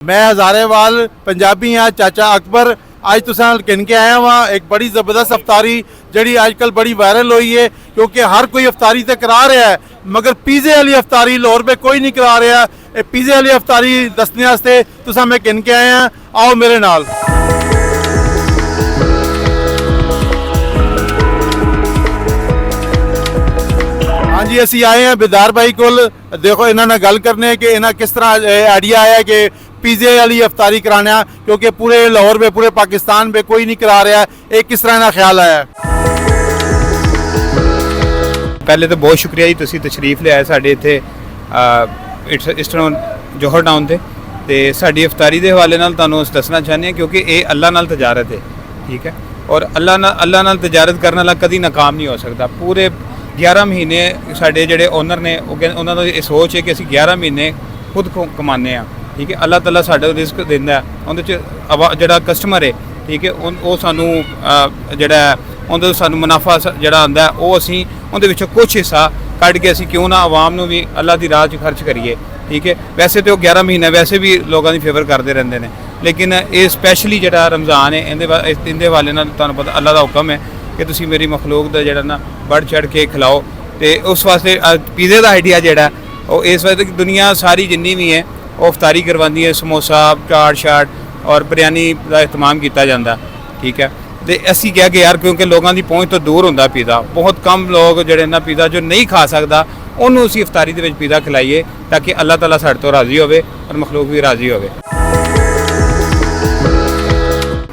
मैं हज़ारेवाल पंजाबी हाँ चाचा अकबर आज तुसां किन के आया वहाँ एक बड़ी ज़बरदस्त अफ्तारी जी आजकल बड़ी वायरल हुई है क्योंकि हर कोई अफ्तारी तो करा रहा है मगर पिज़्ज़े वाली अफ्तारी लाहौर में कोई नहीं करा रहा। पिज़्ज़े वाली अफ्तारी दसने वास्ते तुसां मैं किन के आया आओ मेरे नाल। हाँ जी असी आए हैं बेदार भाई को देखो इन्होंने गल करने कि इन्हें किस तरह आइडिया आया कि पिज़्ज़े वाली अफ्तारी कराना क्योंकि पूरे लाहौर में पूरे पाकिस्तान में कोई नहीं करा रहा है। एक किस तरह का ख्याल आया? पहले तो बहुत शुक्रिया जी तुसी तशरीफ लिया साढ़े इत्थे ईस्टर्न जौहर टाउन ते साड़ी अफ्तारी के हवाले नाल तुहानूं अस दसना चाहते हैं क्योंकि ये अल्लाह नाल तजारत है, ठीक है। और अल्लाह नाल तजारत करने वाला कभी नाकाम नहीं हो सकता। पूरे 11 महीने साढ़े जिहड़े ओनर ने उन्होंने ये सोच है कि असीं 11 महीने खुद कमाने आ, ठीक है। अल्लाह ताला साडा रिस्क दिंदा है, उहदे च जिहड़ा कस्टमर है, ठीक है, वो सानू जिहड़ा उहदे सानू मुनाफा जिहड़ा आंदा है वो असीं उहदे विचों कुछ हिस्सा कढ के असीं क्यों ना आवाम नूं भी अल्लाह दी राह च खर्च करिए, ठीक है। वैसे तो 11 महीने वैसे भी लोगों की फेवर करते रहंदे ने, लेकिन ये स्पैशली जिहड़ा रमज़ान है इहदे हवाले नाल तुहानूं पता अल्लाह दा हुक्म है कि तुसीं मेरी मखलूक दा जिहड़ा ना बढ़ चढ़ के खिलाओ। तो उस वास्ते पिज़्ज़े का आइडिया जिहड़ा वो इस वास्ते दुनिया सारी जिन्नी भी है वो अफ्तारी करवाती है, समोसा चाट शाट और बिरयानी का इहतमाम किया जाता, ठीक है। तो असी क्या कि यार क्योंकि लोगों की पहुँच तो दूर होंदा पिज़्ज़ा, बहुत कम लोग जिहड़े ना पिज़्ज़ा जो नहीं खा सकता उन्होंने उसी अफ्तारी के पिज़्ज़ा खिलाइए ताकि अल्लाह ताला साडे तो राज़ी होवे और मखलूक भी राज़ी होवे।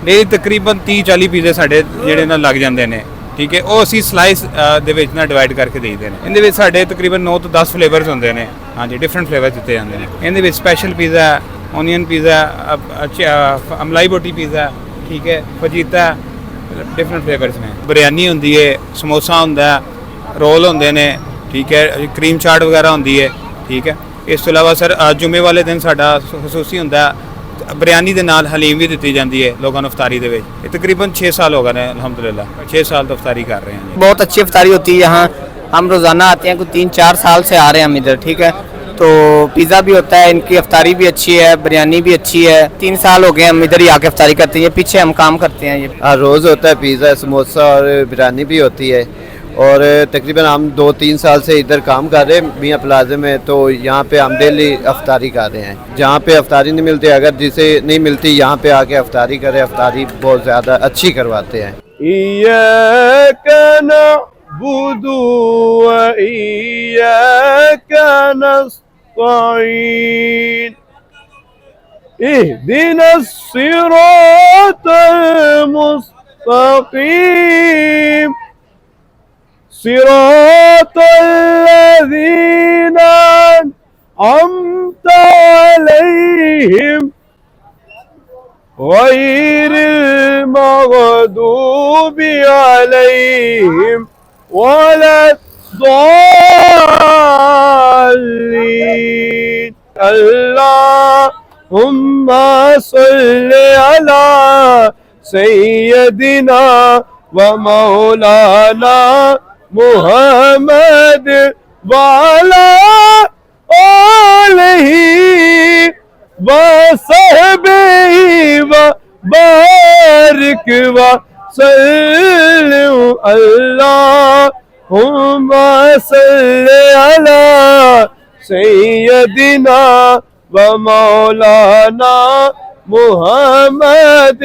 ये तकरीबन 30-40 पिज़्ज़े साडे जिहड़े ना लग जाते हैं, ठीक है। वो असी स्लाइस दे विच ना डिवाइड करके देते हैं। इहदे विच साडे तकरीबन 9 तो 10 फ्लेवर्स होंदे ने, हाँ जी, डिफरेंट फ्लेवर दिते जाते हैं। इहदे विच स्पैशल पिज़्ज़ा, ओनियन पिज़्ज़ा, मलाई बोटी पिज़्ज़ा, ठीक है, फजीता, डिफरेंट फ्लेवर्स ने। बिरयानी होंदी है, समोसा होंदा है, रोल होंदे ने, ठीक है, क्रीम चाट वगैरह होंदी है, ठीक है। इस तो इलावा सर जुम्मे वाले दिन साडा खसूसी होंदा बिरयानी के नाल हलीम भी दी जाती है लोगों को अफ्तारी दे विच। तकरीबन 6 साल हो गए हैं अल्हम्दुलिल्लाह, 6 साल तो अफ्तारी कर रहे हैं। बहुत अच्छी अफ्तारी होती है यहाँ, हम रोज़ाना आते हैं, कुछ 3-4 साल से आ रहे हैं हम इधर, ठीक है। तो पिज़्ज़ा भी होता है, इनकी अफ्तारी भी अच्छी है, बिरयानी भी अच्छी है। 3 साल हो गए हम इधर ही आके अफ्तारी करते हैं, पीछे हम काम करते हैं। ये रोज़ होता है पिज़्ज़ा, समोसा और बिरयानी भी होती है। और तकरीबन हम 2-3 साल से इधर काम कर रहे हैं मियाँ प्लाजा में, तो यहाँ पे हम डेली अफ्तारी कर रहे हैं। जहाँ पे अफ्तारी नहीं मिलती, अगर जिसे नहीं मिलती यहाँ पे आके अफ्तारी करें, अफ्तारी बहुत ज़्यादा अच्छी करवाते हैं। इय्याका नअबुदु व इय्याका नस्तईन इहदिनस सिरातल मुस्तकीम सिरातल्लज़ीना अन्अमता अलैहिम गैरिल मग़दूबि अलैहिम वलद्दाल्लीन। अल्लाहुम्मा सल्लि अला सय्यदिना व मौलाना मुहम्मद व अला आलिही व सहबिही व बारिक व सल्लिम अल्लाहुम्मा सल्लि अला सय्यदिना व मौलाना मुहम्मद।